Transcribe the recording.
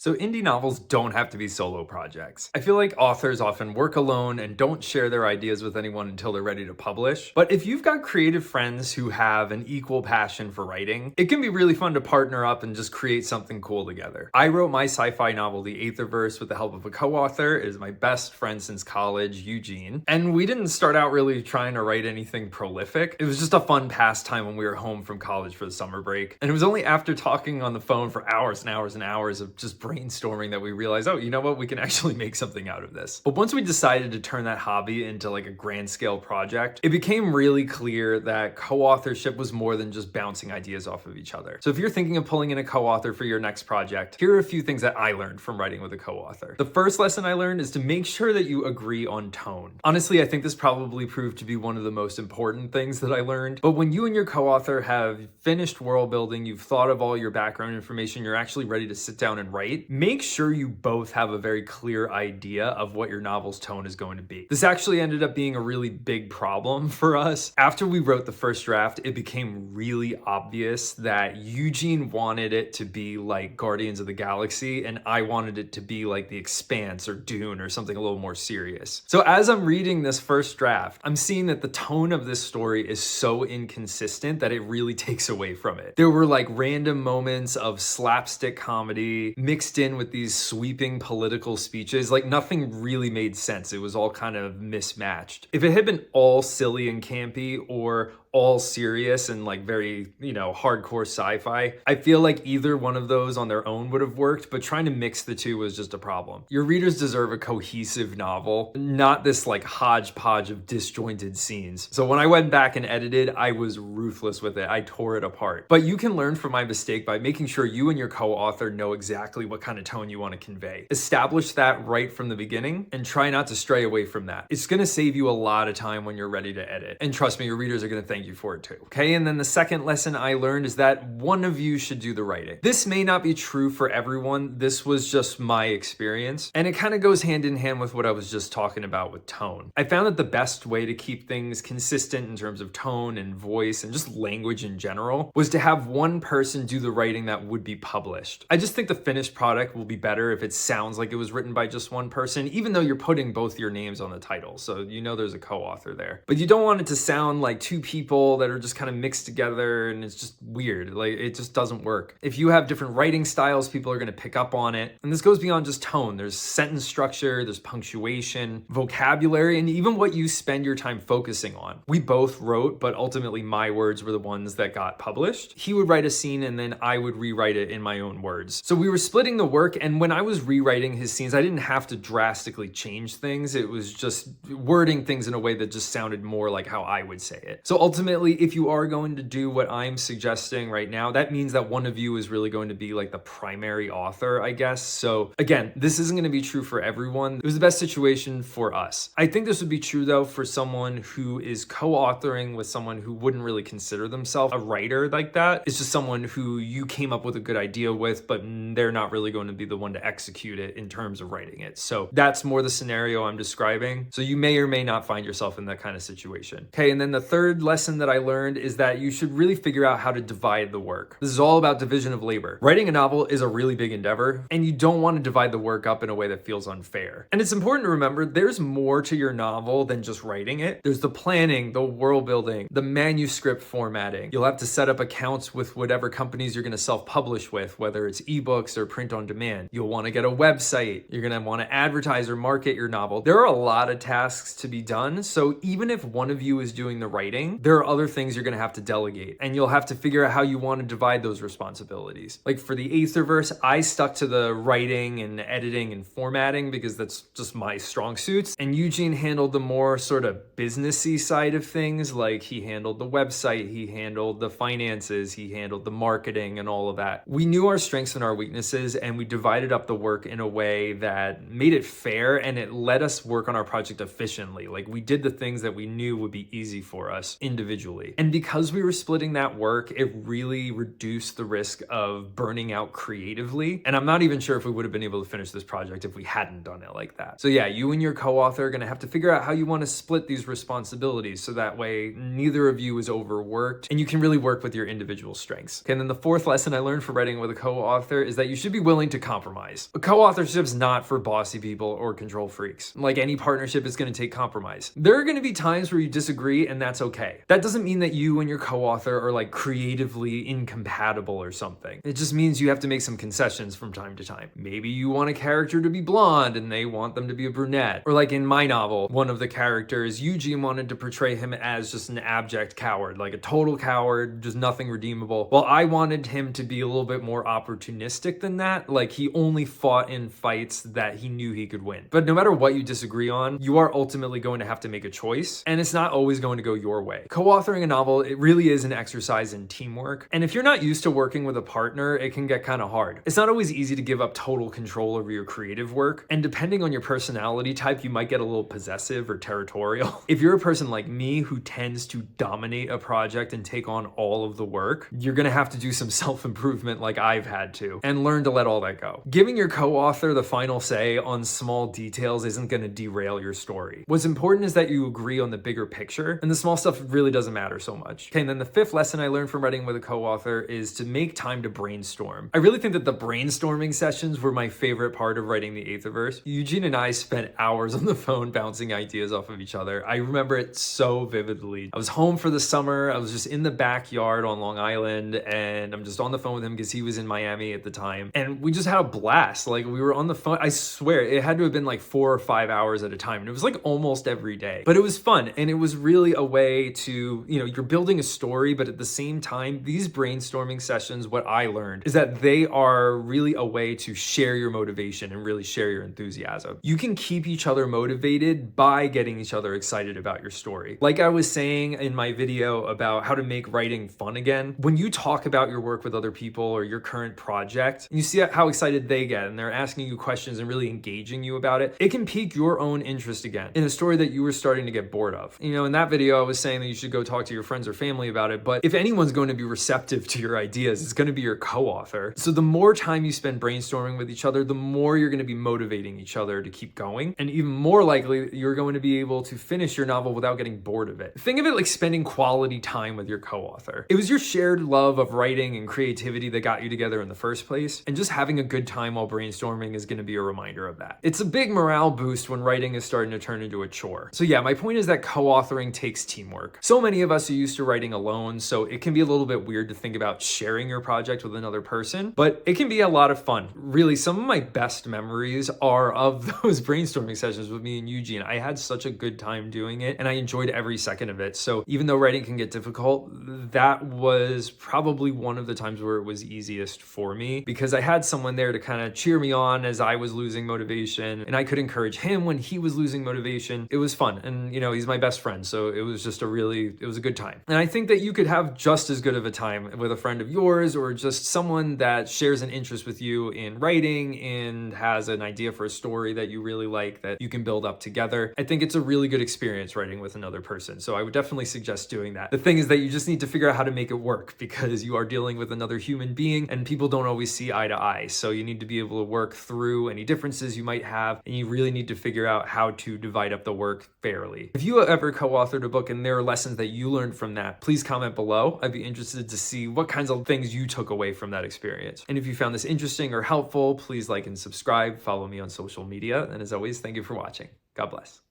So indie novels don't have to be solo projects. I feel like authors often work alone and don't share their ideas with anyone until they're ready to publish. But if you've got creative friends who have an equal passion for writing, it can be really fun to partner up and just create something cool together. I wrote my sci-fi novel, The Aetherverse, with the help of a co-author. It is my best friend since college, Eugene. And we didn't start out really trying to write anything prolific. It was just a fun pastime when we were home from college for the summer break. And it was only after talking on the phone for hours and hours and hours of just brainstorming that we realized, oh, you know what, we can actually make something out of this. But once we decided to turn that hobby into like a grand scale project, it became really clear that co-authorship was more than just bouncing ideas off of each other. So if you're thinking of pulling in a co-author for your next project, here are a few things that I learned from writing with a co-author. The first lesson I learned is to make sure that you agree on tone. Honestly, I think this probably proved to be one of the most important things that I learned. But when you and your co-author have finished world building, you've thought of all your background information, you're actually ready to sit down and write, make sure you both have a very clear idea of what your novel's tone is going to be. This actually ended up being a really big problem for us. After we wrote the first draft, it became really obvious that Eugene wanted it to be like Guardians of the Galaxy, and I wanted it to be like The Expanse or Dune or something a little more serious. So as I'm reading this first draft, I'm seeing that the tone of this story is so inconsistent that it really takes away from it. There were like random moments of slapstick comedy mixed in with these sweeping political speeches. Like nothing really made sense. It was all kind of mismatched. If it had been all silly and campy or all serious and like very, hardcore sci-fi, I feel like either one of those on their own would have worked, but trying to mix the two was just a problem. Your readers deserve a cohesive novel, not this like hodgepodge of disjointed scenes. So when I went back and edited, I was ruthless with it. I tore it apart. But you can learn from my mistake by making sure you and your co-author know exactly what kind of tone you want to convey. Establish that right from the beginning and try not to stray away from that. It's going to save you a lot of time when you're ready to edit. And trust me, your readers are going to thank you for it too. Okay, and then the second lesson I learned is that one of you should do the writing. This may not be true for everyone. This was just my experience. And it kind of goes hand in hand with what I was just talking about with tone. I found that the best way to keep things consistent in terms of tone and voice and just language in general was to have one person do the writing that would be published. I just think the finished product will be better if it sounds like it was written by just one person, even though you're putting both your names on the title. So there's a co-author there. But you don't want it to sound like two people that are just kind of mixed together and it's just weird. Like it just doesn't work. If you have different writing styles, people are going to pick up on it. And this goes beyond just tone. There's sentence structure, there's punctuation, vocabulary, and even what you spend your time focusing on. We both wrote, but ultimately my words were the ones that got published. He would write a scene and then I would rewrite it in my own words. So we were splitting the work, and when I was rewriting his scenes, I didn't have to drastically change things. It was just wording things in a way that just sounded more like how I would say it. So ultimately, if you are going to do what I'm suggesting right now, that means that one of you is really going to be like the primary author, I guess. So again, this isn't going to be true for everyone. It was the best situation for us. I think this would be true though for someone who is co-authoring with someone who wouldn't really consider themselves a writer like that. It's just someone who you came up with a good idea with, but they're not really going to be the one to execute it in terms of writing it. So that's more the scenario I'm describing. So you may or may not find yourself in that kind of situation. Okay, and then the third lesson that I learned is that you should really figure out how to divide the work. This is all about division of labor. Writing a novel is a really big endeavor, and you don't want to divide the work up in a way that feels unfair. And it's important to remember there's more to your novel than just writing it. There's the planning, the world building, the manuscript formatting. You'll have to set up accounts with whatever companies you're going to self-publish with, whether it's ebooks or print on demand. You'll want to get a website. You're going to want to advertise or market your novel. There are a lot of tasks to be done. So even if one of you is doing the writing, there are other things you're going to have to delegate, and you'll have to figure out how you want to divide those responsibilities. Like for the Aetherverse, I stuck to the writing and editing and formatting because that's just my strong suits. And Eugene handled the more sort of businessy side of things. Like he handled the website, he handled the finances, he handled the marketing and all of that. We knew our strengths and our weaknesses, and we divided up the work in a way that made it fair, and it let us work on our project efficiently. Like we did the things that we knew would be easy for us individually. individually. And because we were splitting that work, it really reduced the risk of burning out creatively. And I'm not even sure if we would have been able to finish this project if we hadn't done it like that. So yeah, you and your co-author are gonna have to figure out how you wanna split these responsibilities so that way neither of you is overworked and you can really work with your individual strengths. Okay, and then the fourth lesson I learned from writing with a co-author is that you should be willing to compromise. A co-authorship's not for bossy people or control freaks. Like any partnership, it's gonna take compromise. There are gonna be times where you disagree and that's okay. That doesn't mean that you and your co-author are like creatively incompatible or something. It just means you have to make some concessions from time to time. Maybe you want a character to be blonde and they want them to be a brunette. Or like in my novel, one of the characters, Eugene, wanted to portray him as just an abject coward, like a total coward, just nothing redeemable. While I wanted him to be a little bit more opportunistic than that, like he only fought in fights that he knew he could win. But no matter what you disagree on, you are ultimately going to have to make a choice, and it's not always going to go your way. Co-authoring a novel, it really is an exercise in teamwork. And if you're not used to working with a partner, it can get kind of hard. It's not always easy to give up total control over your creative work. And depending on your personality type, you might get a little possessive or territorial. If you're a person like me who tends to dominate a project and take on all of the work, you're gonna have to do some self-improvement like I've had to, and learn to let all that go. Giving your co-author the final say on small details isn't gonna derail your story. What's important is that you agree on the bigger picture, and the small stuff really doesn't matter so much. Okay, and then the fifth lesson I learned from writing with a co-author is to make time to brainstorm. I really think that the brainstorming sessions were my favorite part of writing the Coauthorverse. Eugene and I spent hours on the phone bouncing ideas off of each other. I remember it so vividly. I was home for the summer. I was just in the backyard on Long Island, and I'm just on the phone with him because he was in Miami at the time. And we just had a blast. Like, we were on the phone. I swear it had to have been like 4 or 5 hours at a time. And it was like almost every day. But it was fun. And it was really a way to, you're building a story, but at the same time, these brainstorming sessions, what I learned is that they are really a way to share your motivation and really share your enthusiasm. You can keep each other motivated by getting each other excited about your story. Like I was saying in my video about how to make writing fun again, when you talk about your work with other people or your current project, you see how excited they get and they're asking you questions and really engaging you about it, it can pique your own interest again in a story that you were starting to get bored of. In that video, I was saying that you should go talk to your friends or family about it, but if anyone's going to be receptive to your ideas, it's going to be your co-author. So the more time you spend brainstorming with each other, the more you're going to be motivating each other to keep going, and even more likely you're going to be able to finish your novel without getting bored of it. Think of it like spending quality time with your co-author. It was your shared love of writing and creativity that got you together in the first place, and just having a good time while brainstorming is going to be a reminder of that. It's a big morale boost when writing is starting to turn into a chore. So yeah, my point is that co-authoring takes teamwork. So many of us are used to writing alone, so it can be a little bit weird to think about sharing your project with another person, but it can be a lot of fun. Really, some of my best memories are of those brainstorming sessions with me and Eugene. I had such a good time doing it, and I enjoyed every second of it. So even though writing can get difficult, that was probably one of the times where it was easiest for me, because I had someone there to kind of cheer me on as I was losing motivation, and I could encourage him when he was losing motivation. It was fun, and he's my best friend, so it was just it was a good time. And I think that you could have just as good of a time with a friend of yours, or just someone that shares an interest with you in writing and has an idea for a story that you really like that you can build up together. I think it's a really good experience writing with another person, so I would definitely suggest doing that. The thing is that you just need to figure out how to make it work, because you are dealing with another human being and people don't always see eye to eye. So you need to be able to work through any differences you might have, and you really need to figure out how to divide up the work fairly. If you ever co-authored a book and there are lessons that you learned from that, please comment below. I'd be interested to see what kinds of things you took away from that experience. And if you found this interesting or helpful, please like and subscribe, follow me on social media. And as always, thank you for watching. God bless.